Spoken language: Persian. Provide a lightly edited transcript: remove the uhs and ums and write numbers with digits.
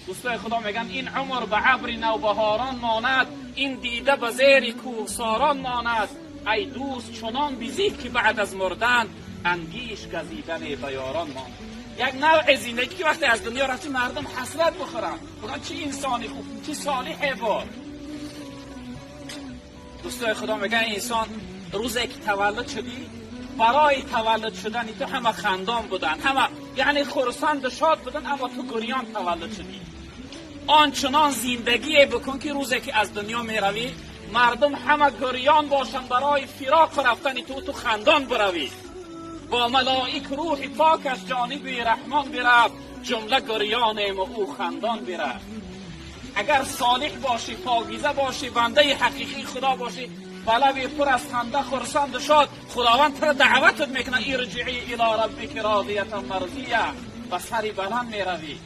دوستای خدا میگن این عمر به ابر نوبهاران ماند، این دیده به زیر کوهساران ماند. ای دوست چنان بیزی که بعد از مردن، اندیش گزیدن به یاران ماند. یک نوع زندگی که وقتی از دنیا رفتی مردم حسرت بخورن، بگن چه انسانی خوب، چه صالحی بود. دوستای خدا میگن انسان روزی که تولد شدی، برای تولد شدن تو همه خندان بودن، همه یعنی خرسند و شاد بودن، اما تو گریان تولد شدی. آنچنان زندگی بکن که روزی که از دنیا میروی مردم همه گریان باشن برای فراق رفتن تو خندان بروی. با ملائک روح پاکش جانب رحمان برفت، جمله گریانیم و او خندان برفت. اگر صالح باشی، پاکیزه باشی، بنده حقیقی خدا باشی، بلوی پر از خنده خرسند و شاد، خداوند تو را دعوتت میکنه ارجعی الی ربک راضیة مرضیه، و سری بلند میروی.